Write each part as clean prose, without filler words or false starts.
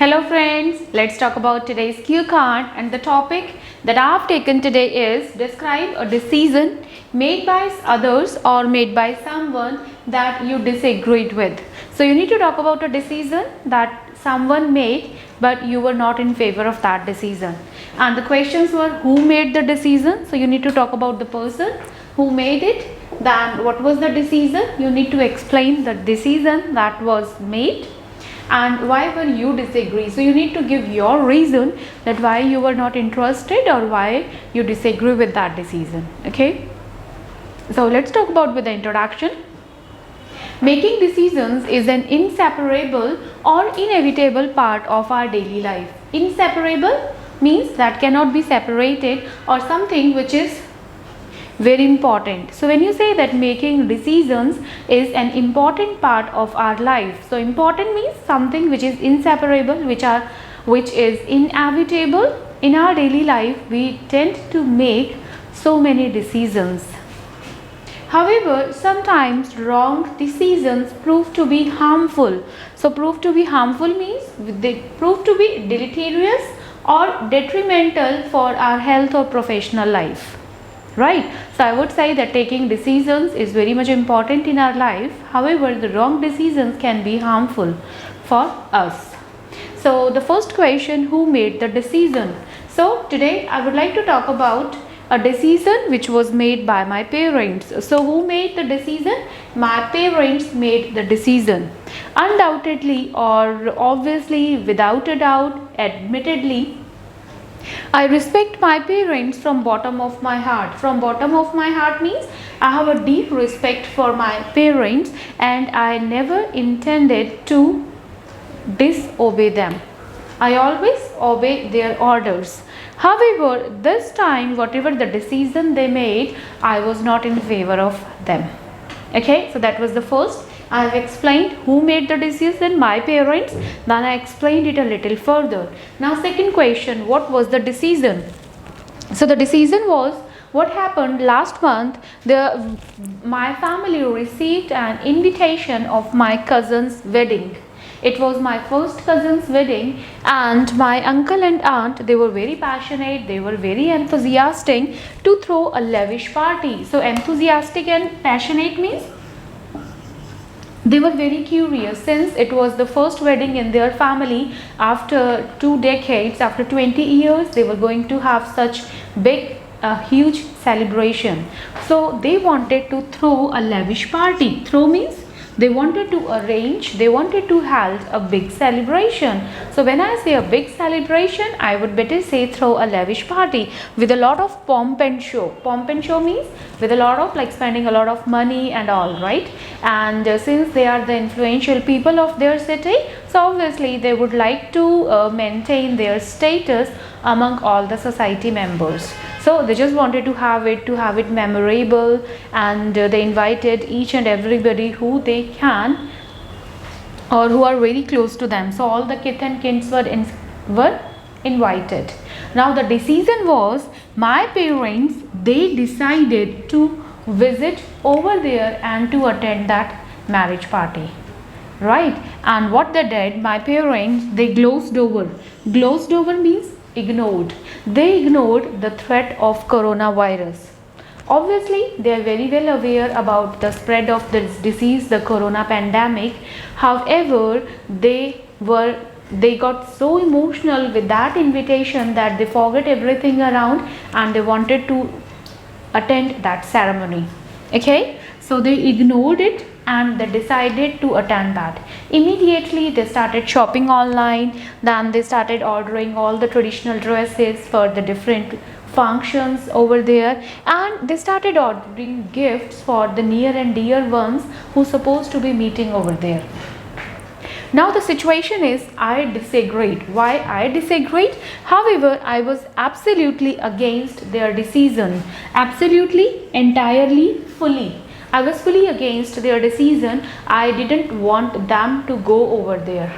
Hello friends, let's talk about today's cue card, and the topic that I have taken today is describe a decision made by others or made by someone that you disagreed with. So you need to talk about a decision that someone made but you were not in favor of that decision. And the questions were who made the decision, so you need to talk about the person who made it. Then what was the decision, you need to explain the decision that was made and why were you disagree. So you need to give your reason that why you were not interested or why you disagree with that decision. Okay, so let's talk about with the introduction. Making decisions is an inseparable or inevitable part of our daily life. Inseparable means that cannot be separated or something which is very important. So when you say that making decisions is an important part of our life, so important means something which is inseparable, which is inevitable. In our daily life we tend to make so many decisions. However, sometimes wrong decisions prove to be harmful. So prove to be harmful means they prove to be deleterious or detrimental for our health or professional life. Right, so I would say that taking decisions is very much important in our life. However, the wrong decisions can be harmful for us. So the first question, who made the decision? So today I would like to talk about a decision which was made by my parents. So who made the decision? My parents made the decision. Undoubtedly or obviously, without a doubt, admittedly, I respect my parents from bottom of my heart. From bottom of my heart means I have a deep respect for my parents and I never intended to disobey them. I always obey their orders. However, this time whatever the decision they made, I was not in favor of them. Okay, so that was the first. I have explained who made the decision, my parents. Then I explained it a little further. Now second question, what was the decision? So the decision was, what happened last month, my family received an invitation of my cousin's wedding. It was my first cousin's wedding and my uncle and aunt, they were very passionate, they were very enthusiastic to throw a lavish party. So enthusiastic and passionate means they were very curious, since it was the first wedding in their family after 2 decades, after 20 years, they were going to have such big, huge celebration. So they wanted to throw a lavish party. Throw means they wanted to arrange, they wanted to hold a big celebration. So when I say a big celebration, I would better say throw a lavish party with a lot of pomp and show. Pomp and show means with a lot of, like, spending a lot of money and all, right? And since they are the influential people of their city, so obviously they would like to maintain their status among all the society members. So they just wanted to have it memorable, and they invited each and everybody who they can or who are very close to them. So all the kith and kins were invited. Now the decision was, my parents, they decided to visit over there and to attend that marriage party. Right, and what they did, my parents, they glozed over. Glozed over means ignored. They ignored the threat of coronavirus. Obviously, they are very well aware about the spread of this disease, the corona pandemic. However, they got so emotional with that invitation that they forgot everything around and they wanted to attend that ceremony. Okay, so they ignored it and they decided to attend that. Immediately they started shopping online, then they started ordering all the traditional dresses for the different functions over there, and they started ordering gifts for the near and dear ones who supposed to be meeting over there. Now the situation is, I disagreed. Why I disagreed? However, I was absolutely against their decision. Absolutely, entirely, fully. I was fully against their decision. I didn't want them to go over there.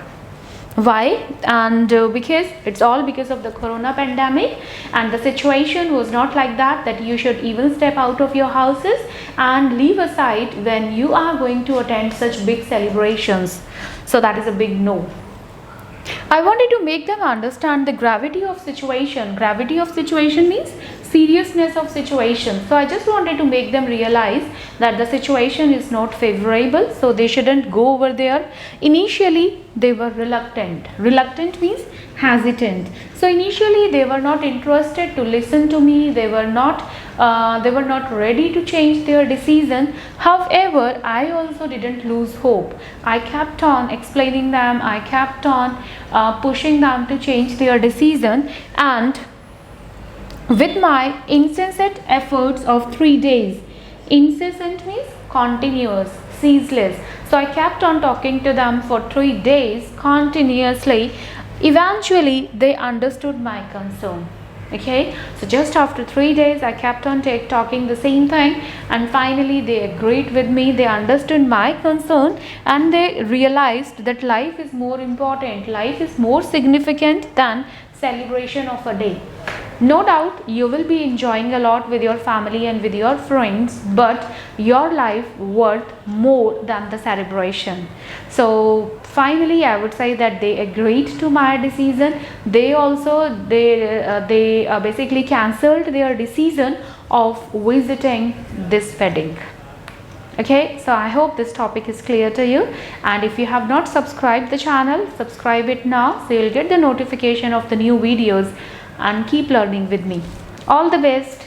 Why? And because it's all because of the corona pandemic, and the situation was not like that you should even step out of your houses and leave aside when you are going to attend such big celebrations. So that is a big no. I wanted to make them understand the gravity of situation. Gravity of situation means seriousness of situation. So I just wanted to make them realize that the situation is not favorable, so they shouldn't go over there. Initially they were reluctant. Reluctant means hesitant. So initially they were not interested to listen to me. They were not ready to change their decision. However, I also didn't lose hope. I kept on explaining them. I kept on pushing them to change their decision, and with my incessant efforts of 3 days, incessant means continuous, ceaseless. So I kept on talking to them for 3 days continuously. Eventually they understood my concern. Okay, so just after 3 days I kept on talking the same thing, and finally they agreed with me. They understood my concern, and they realized that life is more important, life is more significant than celebration of a day. No doubt you will be enjoying a lot with your family and with your friends, but your life worth more than the celebration. So finally I would say that they agreed to my decision. They also basically cancelled their decision of visiting this wedding. Okay, so I hope this topic is clear to you, and if you have not subscribed the channel, subscribe it now so you'll get the notification of the new videos, and keep learning with me. All the best.